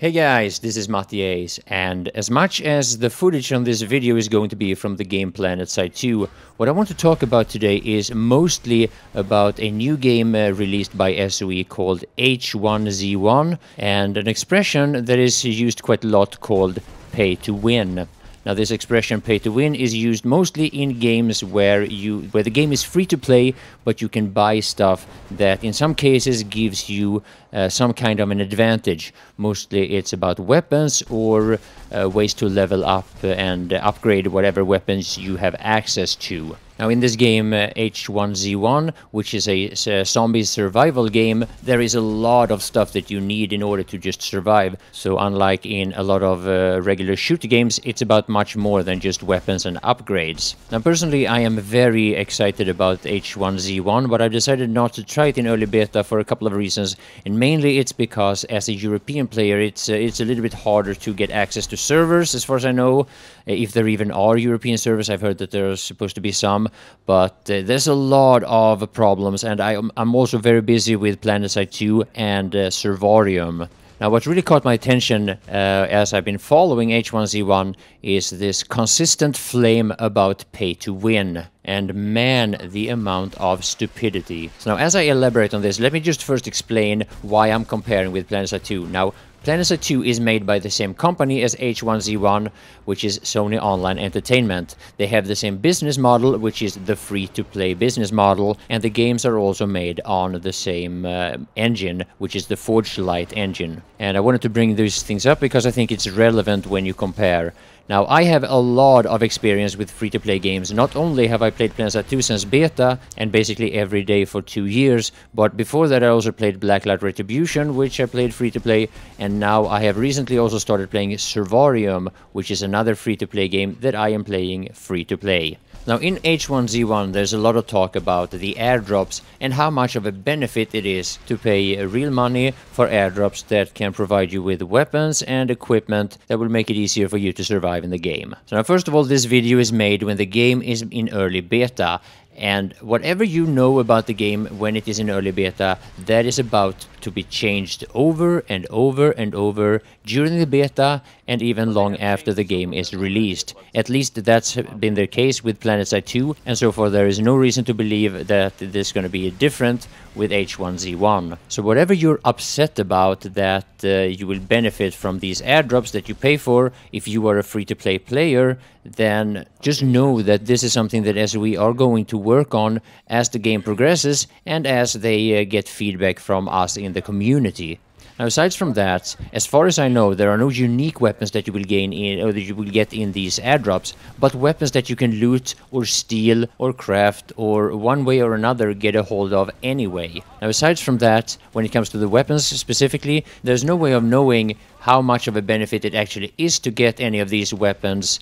Hey guys, this is MattiAce, and as much as the footage on this video is going to be from the game Planetside 2, what I want to talk about today is mostly about a new game released by SOE called H1Z1, and an expression that is used quite a lot called pay to win. Now, this expression "pay to win" is used mostly in games where the game is free to play, but you can buy stuff that in some cases gives you some kind of an advantage. Mostly it's about weapons or ways to level up and upgrade whatever weapons you have access to. Now, in this game H1Z1, which is a zombie survival game, there is a lot of stuff that you need in order to just survive. So unlike in a lot of regular shooter games, it's about much more than just weapons and upgrades. Now, personally, I am very excited about H1Z1, but I've decided not to try it in early beta for a couple of reasons. And mainly it's because as a European player, it's a little bit harder to get access to servers, as far as I know. If there even are European servers, I've heard that there's supposed to be some. But there's a lot of problems, and I'm also very busy with Planetside 2 and Survarium. Now, what really caught my attention as I've been following H1Z1 is this consistent flame about pay to win. And man, the amount of stupidity. So now, as I elaborate on this, let me just first explain why I'm comparing with Planetside 2. Now, Planetside 2 is made by the same company as H1Z1, which is Sony Online Entertainment. They have the same business model, which is the free-to-play business model, and the games are also made on the same engine, which is the Forge Light engine. And I wanted to bring these things up because I think it's relevant when you compare. Now, I have a lot of experience with free-to-play games. Not only have I played Planetside 2 since beta, and basically every day for 2 years, but before that I also played Blacklight Retribution, which I played free-to-play, and now I have recently also started playing Survarium, which is another free-to-play game that I am playing free-to-play. Now, in H1Z1, there's a lot of talk about the airdrops and how much of a benefit it is to pay real money for airdrops that can provide you with weapons and equipment that will make it easier for you to survive in the game. So now, first of all, this video is made when the game is in early beta. And whatever you know about the game when it is in early beta, that is about to be changed over and over and over during the beta and even long after the game is released. At least that's been the case with Planetside 2, and so far there is no reason to believe that this is going to be different with H1Z1. So whatever you're upset about that you will benefit from these airdrops that you pay for if you are a free-to-play player, then just know that this is something that SOE are going to work on as the game progresses and as they get feedback from us in the community. Now, aside from that, as far as I know, there are no unique weapons that you will gain in or that you will get in these airdrops, but weapons that you can loot or steal or craft or one way or another get a hold of anyway. Now, aside from that, when it comes to the weapons specifically, there's no way of knowing how much of a benefit it actually is to get any of these weapons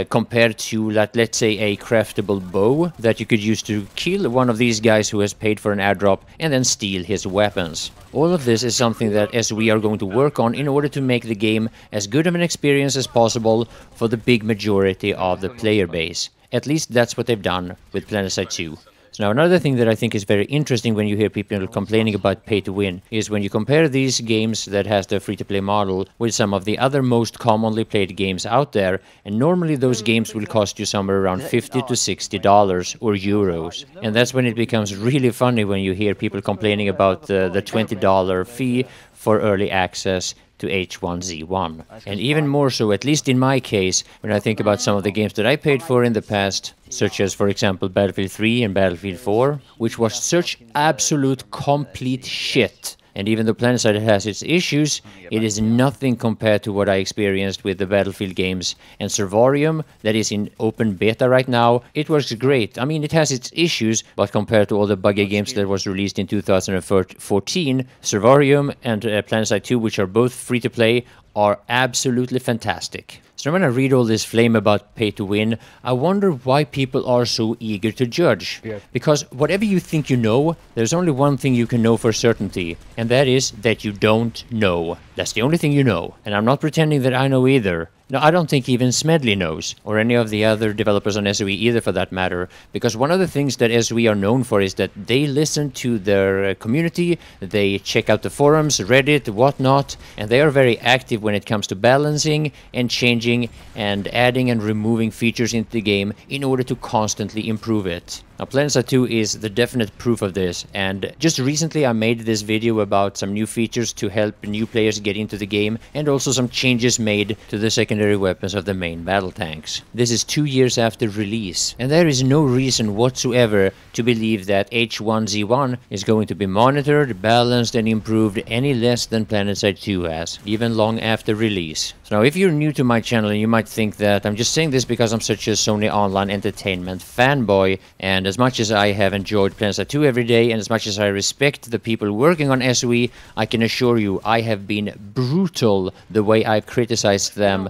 compared to, let's say, a craftable bow that you could use to kill one of these guys who has paid for an airdrop and then steal his weapons. All of this is something that SOE are going to work on in order to make the game as good of an experience as possible for the big majority of the player base. At least that's what they've done with Planetside 2. So now, another thing that I think is very interesting when you hear people complaining about pay to win is when you compare these games that has the free-to-play model with some of the other most commonly played games out there, and normally those games will cost you somewhere around $50 to $60 or euros. And that's when it becomes really funny when you hear people complaining about the $20 fee for early access to H1Z1. And even more so, at least in my case, when I think about some of the games that I paid for in the past, such as, for example, Battlefield 3 and Battlefield 4, which was such absolute complete shit. And even though Planetside has its issues, it is nothing compared to what I experienced with the Battlefield games. And Survarium, that is in open beta right now, it works great. I mean, it has its issues, but compared to all the buggy games that was released in 2014, Survarium and Planetside 2, which are both free-to-play, are absolutely fantastic. So when I read all this flame about pay to win, I wonder why people are so eager to judge. Yeah. Because whatever you think you know, there's only one thing you can know for certainty, and that is that you don't know. That's the only thing you know. And I'm not pretending that I know either. No, I don't think even Smedley knows, or any of the other developers on SOE either for that matter, because one of the things that SOE are known for is that they listen to their community, they check out the forums, Reddit, whatnot, and they are very active when it comes to balancing and changing and adding and removing features into the game in order to constantly improve it. Now, Planetside 2 is the definite proof of this, and just recently I made this video about some new features to help new players get into the game, and also some changes made to the secondary weapons of the main battle tanks. This is 2 years after release, and there is no reason whatsoever to believe that H1Z1 is going to be monitored, balanced, and improved any less than Planetside 2 has, even long after release. So now, if you're new to my channel, you might think that I'm just saying this because I'm such a Sony Online Entertainment fanboy, and as much as I have enjoyed Planetside 2 every day, and as much as I respect the people working on SOE, I can assure you I have been brutal the way I've criticized them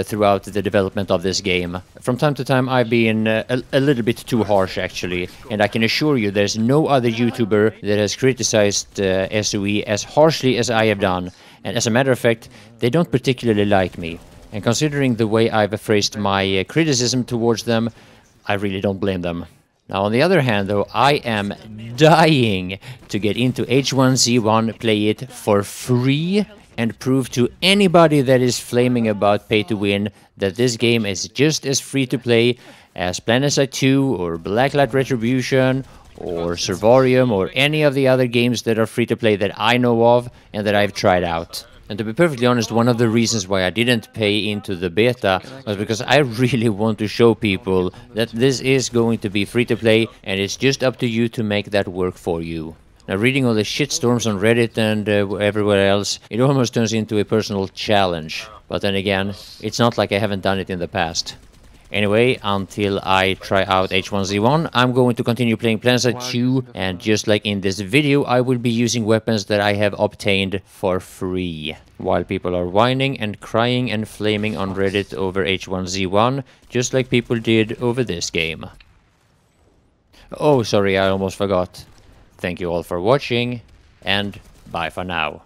throughout the development of this game. From time to time I've been a little bit too harsh actually, and I can assure you there's no other YouTuber that has criticized SOE as harshly as I have done, and as a matter of fact, they don't particularly like me. And considering the way I've phrased my criticism towards them, I really don't blame them. Now, on the other hand, though, I am dying to get into H1Z1, play it for free, and prove to anybody that is flaming about pay to win that this game is just as free to play as Planetside 2 or Blacklight Retribution or Survarium or any of the other games that are free to play that I know of and that I've tried out. And to be perfectly honest, one of the reasons why I didn't pay into the beta was because I really want to show people that this is going to be free to play, and it's just up to you to make that work for you. Now, reading all the shitstorms on Reddit and everywhere else, it almost turns into a personal challenge. But then again, it's not like I haven't done it in the past. Anyway, until I try out H1Z1, I'm going to continue playing Planetside 2, and just like in this video, I will be using weapons that I have obtained for free. While people are whining and crying and flaming on Reddit over H1Z1, just like people did over this game. Oh, sorry, I almost forgot. Thank you all for watching, and bye for now.